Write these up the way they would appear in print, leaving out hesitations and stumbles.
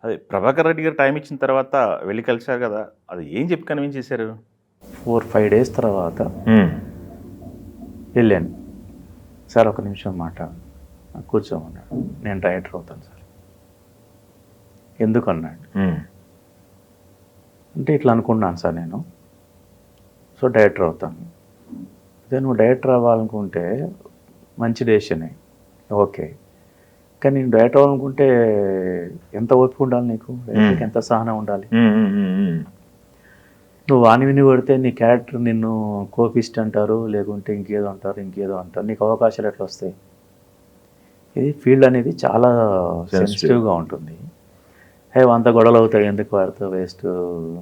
అదే 'ప్రభాకర్ రెడ్డి' గారు టైమ్ ఇచ్చిన తర్వాత వెళ్లి కలిసారు గదా! అది ఏం చెప్పి కన్విన్స్ చేశారు? 4, 5 డేస్ తర్వాత హ్మ్. వెళ్ళాను. సార్ ఒక నిమిషం మాట కూర్చోమన్నాడు. నేను డైరెక్టర్ అవుతాను సార్. ఎందుకన్నాడు. హ్మ్. అంటే ఇట్లా అనుకున్నాను సార్ నేను. సో డైరెక్టర్ అవుతాను. అదే నువ్వు డైరెక్టర్ అవ్వాలనుకుంటే మంచి డెసిషనే. ఓకే. కానీ నేను డైరెక్టర్ అవ్వాలనుకుంటే ఎంత ఓపిక ఉండాలి నీకు? డైరెక్టర్‌కి ఎంత సహనం ఉండాలి? హ్మ్. హ్మ్. హ్మ్. హ్మ్. నువ్వు వాని విని కొడితే నీ క్యారెక్టర్ నిన్ను కోపిస్ట్ అంటారు, లేకుంటే ఇంకేదో అంటారు. నీకు అవకాశాలు ఎట్లా వస్తాయి? ఇది ఫీల్డ్ అనేది చాలా సెన్సిటివ్‌గా ఉంటుంది. అంత గొడవలు అవుతాయి ఎందుకు వాడితో వేస్ట్,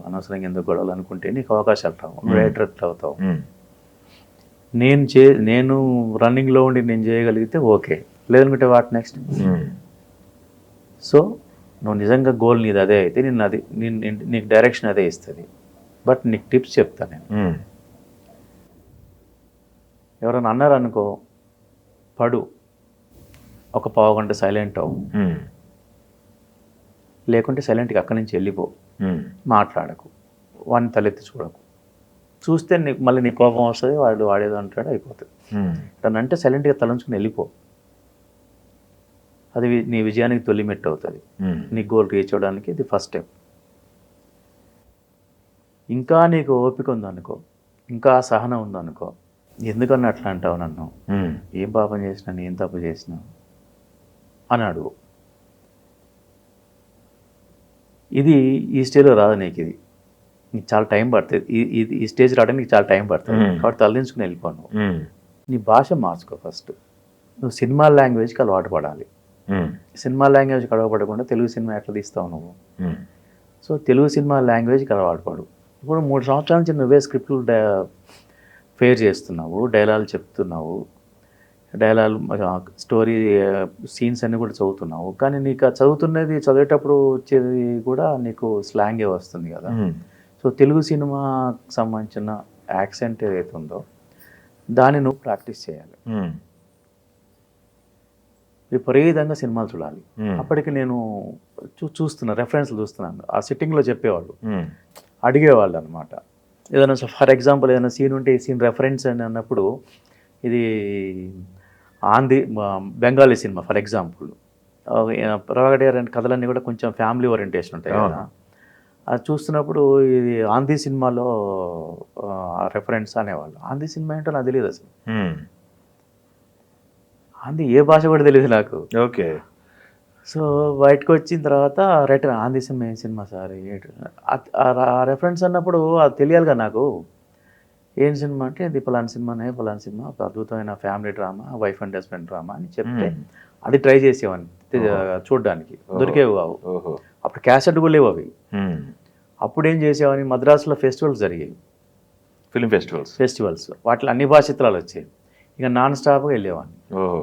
అనవసరంగా ఎందుకు గొడవలు అనుకుంటే నీకు అవకాశాలు రావు. నువ్వు డైరెక్టర్ ఎట్లా అవుతావు? హ్మ్. నేను రన్నింగ్‌లో ఉండి నేను చేయగలిగితే ఓకే. లేదనుకుంటే వాట్ నెక్స్ట్? హ్మ్. సో నువ్వు నిజంగా గోల్ నీది అదే అయితే నీకు డైరెక్షన్ అదే ఇస్తుంది. బట్ నీకు టిప్స్ చెప్తాను నేను. హ్మ్. ఎవరైనా అన్నారనుకో, పడు, ఒక పావుగంట సైలెంట్ అవ్వు, హ్మ్. లేకుంటే సైలెంట్గా అక్కడి నుంచి వెళ్ళిపో, హ్మ్. మాట్లాడకు, వాడిని తలెత్తి చూడకు. చూస్తే నీకు మళ్ళీ నీ కోపం వస్తుంది, వాడేదో అంటాడు, అయిపోతుంది. హ్మ్. తనంటే సైలెంట్గా తలంచుకుని వెళ్ళిపో. అది నీ విజయానికి తొలిమెట్టు అవుతుంది. హ్మ్. నీ గోల్ రీచ్ అవ్వడానికి ఇది ఫస్ట్ స్టెప్. ఇంకా నీకు ఓపిక ఉందనుకో, ఇంకా సహనం ఉందనుకో, ఎందుకన్నా అట్లా అంటావు నన్ను, హ్మ్. ఏం పాపం చేసినా, ఏం తప్పు చేసినా అని అడుగు. ఇది ఈ స్టేజ్లో రాదు నీకు. ఇది నీకు చాలా టైం పడుతుంది. ఈ స్టేజ్ రావడానికి నీకు చాలా టైం పడుతుంది. కాబట్టి తలదించుకుని వెళ్ళిపో నువ్వు. హ్మ్. నీ భాష మార్చుకో ఫస్ట్. నువ్వు సినిమా లాంగ్వేజ్కి అలవాటు పడాలి. హ్మ్. సినిమా లాంగ్వేజ్కి అలవాటు పడకుండా తెలుగు సినిమా ఎట్లా తీస్తావు నువ్వు? హ్మ్. సో తెలుగు సినిమా లాంగ్వేజ్కి అలవాటు పడు. ఇప్పుడు 3 సంవత్సరాల నుంచి నువ్వే స్క్రిప్ట్లు ఫేర్ చేస్తున్నావు, డైలాగులు చెప్తున్నావు, స్టోరీ సీన్స్ అన్నీ కూడా చదువుతున్నావు. కానీ నీకు ఆ చదివేటప్పుడు వచ్చేది కూడా నీకు స్లాంగే వస్తుంది కదా. హ్మ్. సో తెలుగు సినిమాకి సంబంధించిన యాక్సెంట్ ఏదైతే ఉందో దాన్ని నువ్వు ప్రాక్టీస్ చేయాలి. హ్మ్. విపరీతంగా సినిమాలు చూడాలి. హ్మ్. అప్పటికి నేను చూస్తున్నా, రెఫరెన్స్లు చూస్తున్నాను. ఆ సిట్టింగ్లో చెప్పేవాళ్ళు, హ్మ్. అడిగేవాళ్ళు అనమాట. ఏదైనా ఫర్ ఎగ్జాంపుల్ ఏదైనా సీన్ ఉంటే ఈ సీన్ రెఫరెన్స్ అని అన్నప్పుడు, ఇది Bengali cinema for example, Prabhakar గారి కథలన్నీ కూడా కొంచెం ఫ్యామిలీ ఓరియంటేషన్ ఉంటాయి కదా. అది చూస్తున్నప్పుడు ఇది ఆంధీ సినిమాలో రెఫరెన్స్ అనేవాళ్ళు. ఆంధీ సినిమా ఏంటో నాకు తెలియదు అసలు. హ్మ్. ఆంధీ ఏ భాష కూడా తెలియదు నాకు. ఓకే. సో బయటకు వచ్చిన తర్వాత రైట్, ఆంధీ సినిమా ఏం సినిమా సార్, ఆ రెఫరెన్స్ అన్నప్పుడు అది తెలియాలిగా నాకు. ఏం సినిమా అంటే ఇది ఫలానా సినిమా, ఒక అద్భుతమైన family drama, wife and husband drama అని చెప్తే అది ట్రై చేసేవాడిని చూడడానికి. దొరికేవి కావు. ఓహో! అప్పుడు క్యాసెట్ కూడా లేవు అవి. హ్మ్. అప్పుడు ఏం చేసేవాడిని, మద్రాసులో ఫెస్టివల్స్ జరిగేవి, ఫిల్మ్ ఫెస్టివల్స్. వాటిలో అన్ని భాష చిత్రాలు వచ్చేవి. ఇక నాన్ స్టాప్గా వెళ్ళేవాడిని. ఓహో!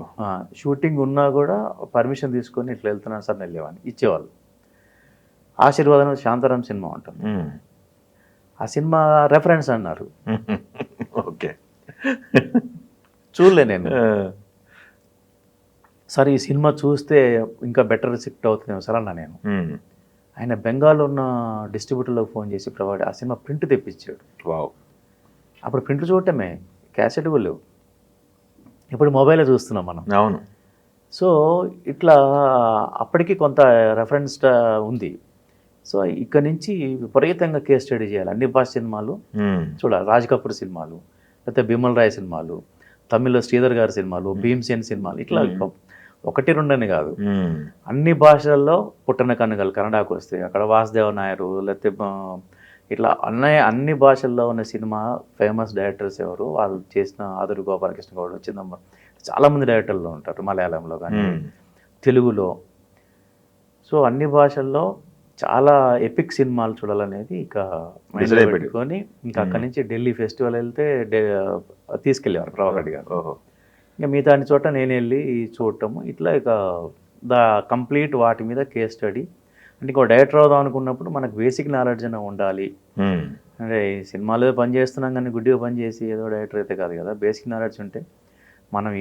షూటింగ్ ఉన్నా కూడా పర్మిషన్ తీసుకొని ఇట్లా వెళ్తున్నాను సార్ వెళ్ళేవాడిని, ఇచ్చేవాళ్ళు. ఆశీర్వాదం శాంతారాం సినిమా ఉంటుంది. హ్మ్. ఆ సినిమా రెఫరెన్స్ అన్నారు. ఓకే. చూడలే నేను. ఆ! సార్ ఈ సినిమా చూస్తే ఇంకా బెటర్ సిక్ట్ అవుతుందేమో సార్ అన్నా నేను. హ్మ్. ఆయన బెంగాల్లో ఉన్న డిస్ట్రిబ్యూటర్లకు ఫోన్ చేసి ఆ సినిమా ప్రింట్ తెప్పించాడు. వావ్! అప్పుడు ప్రింట్లు చూడటమే, క్యాసెట్ కూడా లేవు. ఇప్పుడు మొబైల్లో చూస్తున్నాం మనం. అవును. సో ఇట్లా అప్పటికి కొంత రెఫరెన్స్ ఉంది. సో ఇక్కడ నుంచి విపరీతంగా కేస్ స్టడీ చేయాలి. అన్ని భాష సినిమాలు హ్మ్. చూడాలి. రాజ్ కపూర్ సినిమాలు, లేకపోతే బిమల్ రాయ్ సినిమాలు, తమిళ్లో శ్రీధర్ గారి సినిమాలు, భీమ్సేన్ సినిమాలు, ఇట్లా 1, 2 అని కాదు, హ్మ్. అన్ని భాషల్లో. పుట్టన కన్నుగలు కన్నడకు వస్తే అక్కడ వాసుదేవ నాయరు, లేకపోతే ఇట్లా అన్ని భాషల్లో ఉన్న సినిమా ఫేమస్ డైరెక్టర్స్ ఎవరు, వాళ్ళు చేసిన ఆదురు గోపాలకృష్ణ గౌడ్, చిన్నమ్మ, చాలామంది డైరెక్టర్లు ఉంటారు మలయాళంలో కానీ తెలుగులో. సో అన్ని భాషల్లో చాలా ఎపిక్ సినిమాలు చూడాలనేది ఇక మైండ్లో పెట్టుకొని ఇంకా అక్కడి నుంచి ఢిల్లీ ఫెస్టివల్ వెళ్తే తీసుకెళ్ళేవారు ప్రభాకర్ గారు. ఓహో! ఇంకా మిగతా అన్ని చోట నేను వెళ్ళి చూడటము, ఇట్లా ఇక కంప్లీట్ వాటి మీద కేస్ స్టడీ. అంటే ఇంకో డైరెక్టర్ అవుదాం అనుకున్నప్పుడు మనకు బేసిక్ నాలెడ్జ్ అయినా ఉండాలి. హ్మ్. అంటే ఈ సినిమాలో పని చేస్తున్నాం కానీ గుడ్డిగా పని చేసి ఏదో డైరెక్టర్ అయితే కాదు కదా. బేసిక్ నాలెడ్జ్ ఉంటే మనం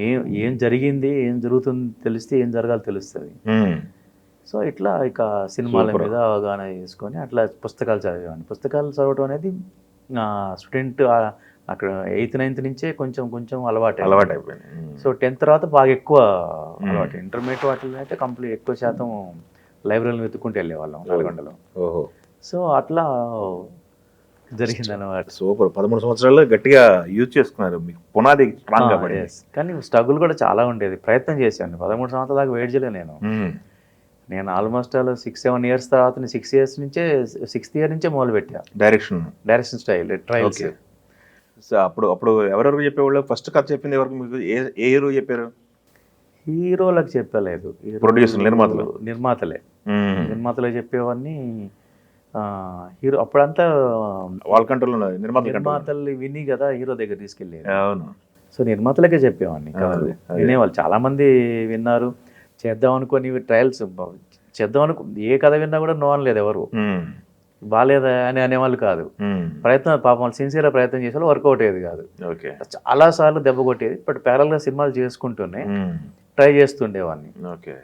ఏం జరిగింది, ఏం జరుగుతుంది తెలిస్తే ఏం జరగాలో తెలుస్తుంది. హ్మ్. సో ఇట్లా ఇక సినిమాల Super. మీద అవగాహన చేసుకొని అట్లా పుస్తకాలు చదివేవాడిని. పుస్తకాలు చదవటం అనేది స్టూడెంట్ అక్కడ 8th 9th నుంచే కొంచెం కొంచెం అలవాటు అయిపోయింది. సో 10th తర్వాత బాగా ఎక్కువ అలవాటు. ఇంటర్మీడియట్ వాటిలో అయితే కంప్లీట్ ఎక్కువ శాతం లైబ్రరీలు వెతుక్కుంటూ వెళ్ళేవాళ్ళం నల్గొండలో. ఓహో, సో అట్లా జరిగిందన్నమాట. సూపర్. 13 సంవత్సరాల్లో గట్టిగా యూజ్ చేసుకున్నారు, మీకు పునాది స్ట్రాంగ్ కాబట్టి. Yes. కానీ స్ట్రగుల్ కూడా చాలా ఉండేది. ప్రయత్నం చేశాను. 13 సంవత్సరాల దాకా వెయిట్ చేయలేదు నేను. నేను ఆల్మోస్ట్ అలా 6-7 ఇయర్స్ తర్వాత 6 ఇయర్స్ నుంచే 6th ఇయర్ నుంచే మొదలు పెట్టా డైరెక్షన్ స్టైల్ ట్రయల్స్. సో అప్పుడు ఎవరెవరు చెప్పేవాళ్ళు? ఫస్ట్ కథ చెప్పింది ఎవరికి? మీకు ఏ హీరో చెప్పారు? హీరోలకు చెప్పలేదు. ప్రొడ్యూసర్, నిర్మాతలే చెప్పేవాడిని. హీరో అప్పుడంతా వాళ్ళ కంట్రోల్ ఉన్నది, నిర్మాతలు విని కదా హీరో దగ్గర తీసుకెళ్ళేది. అవును. సో నిర్మాతలకే చెప్పేవాడిని కథలు. వినేవాళ్ళు చాలా మంది విన్నారు. చేద్దాం అనుకోని ట్రయల్స్ చేద్దాం అనుకో ఏ కథ విన్నా కూడా నో అనలేదు ఎవరు. బాగాలేదా అని అనేవాళ్ళు కాదు. ప్రయత్నం పాపం సిన్సియర్గా ప్రయత్నం చేసే వాళ్ళు వర్కౌట్ అయ్యేది కాదు. ఓకే. చాలా సార్లు దెబ్బ కొట్టేది. బట్ ప్యారల్గా సినిమాలు చేసుకుంటూనే ట్రై చేస్తుండేవాడిని. ఓకే.